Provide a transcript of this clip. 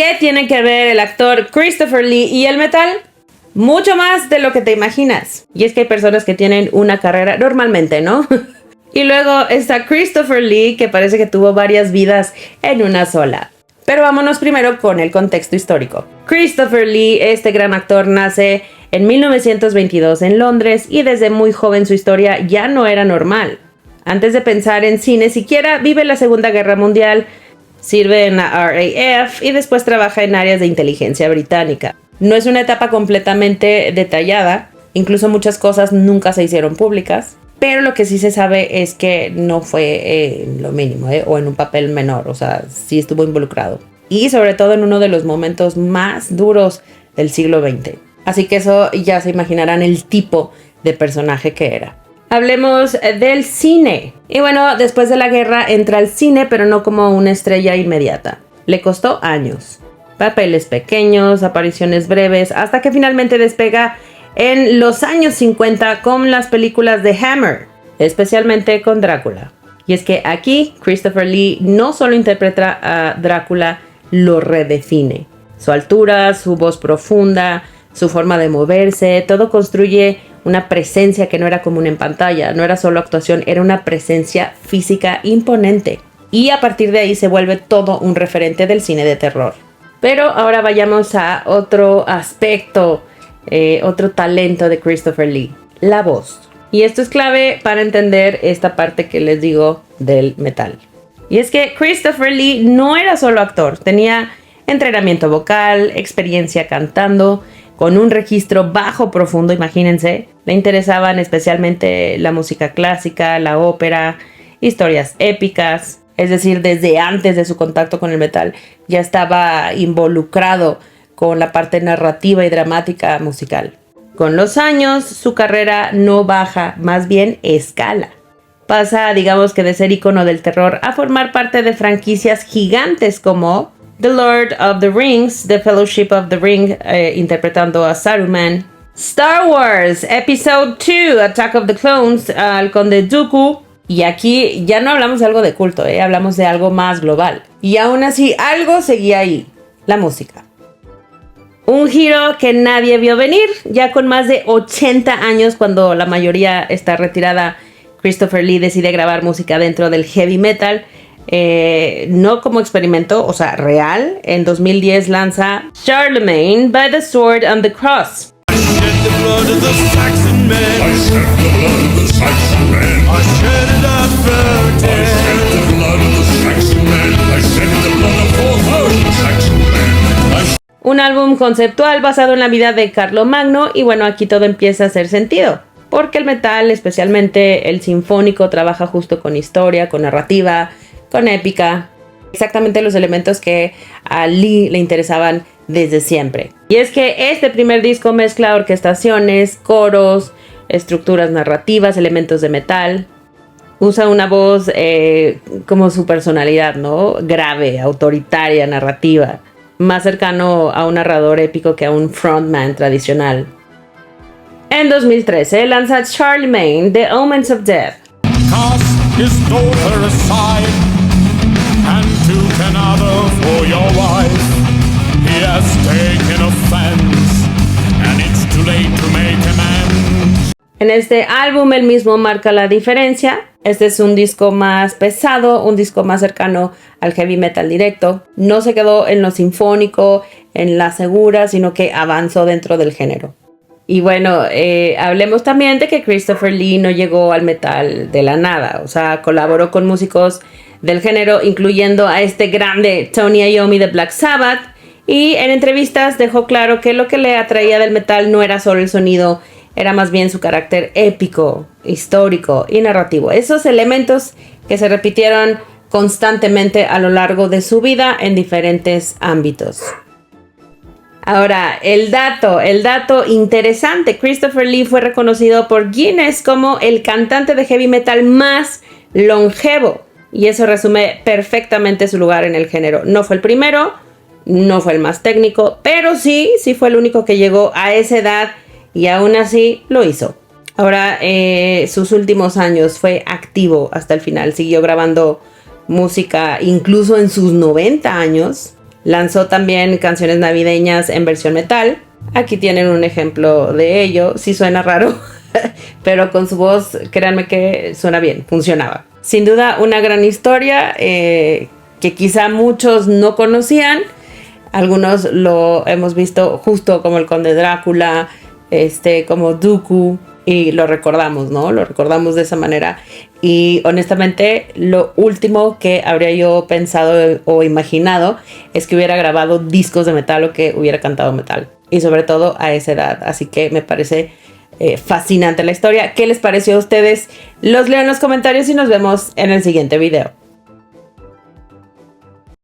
¿Qué tiene que ver el actor Christopher Lee y el metal? Mucho más de lo que te imaginas. Y es que hay personas que tienen una carrera normalmente, ¿no? Y luego está Christopher Lee, que parece que tuvo varias vidas en una sola. Pero vámonos primero con el contexto histórico. Christopher Lee, este gran actor, nace en 1922 en Londres y desde muy joven su historia ya no era normal. Antes de pensar en cine siquiera vive la Segunda Guerra Mundial, sirve en la RAF y después trabaja en áreas de inteligencia británica. No es una etapa completamente detallada, incluso muchas cosas nunca se hicieron públicas, pero lo que sí se sabe es que no fue lo mínimo, o en un papel menor, o sea, sí estuvo involucrado. Y sobre todo en uno de los momentos más duros del siglo XX. Así que eso ya se imaginarán el tipo de personaje que era. Hablemos del cine. Y bueno, después de la guerra entra al cine, pero no como una estrella inmediata. Le costó años. Papeles pequeños, apariciones breves, hasta que finalmente despega en los años 50 con las películas de Hammer, especialmente con Drácula. Y es que aquí Christopher Lee no solo interpreta a Drácula, lo redefine. Su altura, su voz profunda, su forma de moverse, todo construye una presencia que no era común en pantalla, no era solo actuación, era una presencia física imponente. Y a partir de ahí se vuelve todo un referente del cine de terror. Pero ahora vayamos a otro aspecto, otro talento de Christopher Lee, la voz. Y esto es clave para entender esta parte que les digo del metal. Y es que Christopher Lee no era solo actor, tenía entrenamiento vocal, experiencia cantando, con un registro bajo profundo, imagínense. Le interesaban especialmente la música clásica, la ópera, historias épicas. Es decir, desde antes de su contacto con el metal ya estaba involucrado con la parte narrativa y dramática musical. Con los años, su carrera no baja, más bien escala. Pasa, digamos que de ser ícono del terror a formar parte de franquicias gigantes como The Lord of the Rings, The Fellowship of the Ring, interpretando a Saruman. Star Wars, Episode 2, Attack of the Clones, al Conde Dooku. Y aquí ya no hablamos de algo de culto, hablamos de algo más global. Y aún así, algo seguía ahí, la música. Un giro que nadie vio venir, ya con más de 80 años, cuando la mayoría está retirada, Christopher Lee decide grabar música dentro del heavy metal. No como experimento, o sea, real. En 2010 lanza Charlemagne by the Sword and the Cross. I shed the blood of the Saxon men. I shed the blood of the Saxon men. I shed it at I shed the blood of the Saxon men. I shed the blood of 4,000 Saxon men. Un álbum conceptual basado en la vida de Carlomagno y bueno, aquí todo empieza a hacer sentido. Porque el metal, especialmente el sinfónico, trabaja justo con historia, con narrativa, con épica, exactamente los elementos que a Lee le interesaban desde siempre. Y es que este primer disco mezcla orquestaciones, coros, estructuras narrativas, elementos de metal. Usa una voz como su personalidad, ¿no? Grave, autoritaria, narrativa. Más cercano a un narrador épico que a un frontman tradicional. En 2013 lanza Charlemagne, The Omens of Death. Cast his daughter aside and took another for your wife. He has taken offense and it's too late to make amends. En este álbum él mismo marca la diferencia. Este es un disco más pesado, un disco más cercano al heavy metal directo. No se quedó en lo sinfónico, en la segura, sino que avanzó dentro del género. Y bueno, hablemos también de que Christopher Lee no llegó al metal de la nada. O sea, colaboró con músicos del género, incluyendo a este grande Tony Iommi de Black Sabbath. Y en entrevistas dejó claro que lo que le atraía del metal no era solo el sonido, era más bien su carácter épico, histórico y narrativo. Esos elementos que se repitieron constantemente a lo largo de su vida en diferentes ámbitos. Ahora, el dato interesante. Christopher Lee fue reconocido por Guinness como el cantante de heavy metal más longevo. Y eso resume perfectamente su lugar en el género. No fue el primero, no fue el más técnico, pero sí fue el único que llegó a esa edad y aún así lo hizo. Ahora, sus últimos años fue activo hasta el final. Siguió grabando música incluso en sus 90 años. Lanzó también canciones navideñas en versión metal. Aquí tienen un ejemplo de ello. Sí suena raro, pero con su voz, créanme que suena bien, funcionaba. Sin duda, una gran historia que quizá muchos no conocían. Algunos lo hemos visto justo como el Conde Drácula, como Dooku, y lo recordamos, ¿no? Lo recordamos de esa manera. Y honestamente, lo último que habría yo pensado o imaginado es que hubiera grabado discos de metal o que hubiera cantado metal. Y sobre todo a esa edad. Así que me parece fascinante la historia. ¿Qué les pareció a ustedes? Los leo en los comentarios y nos vemos en el siguiente video.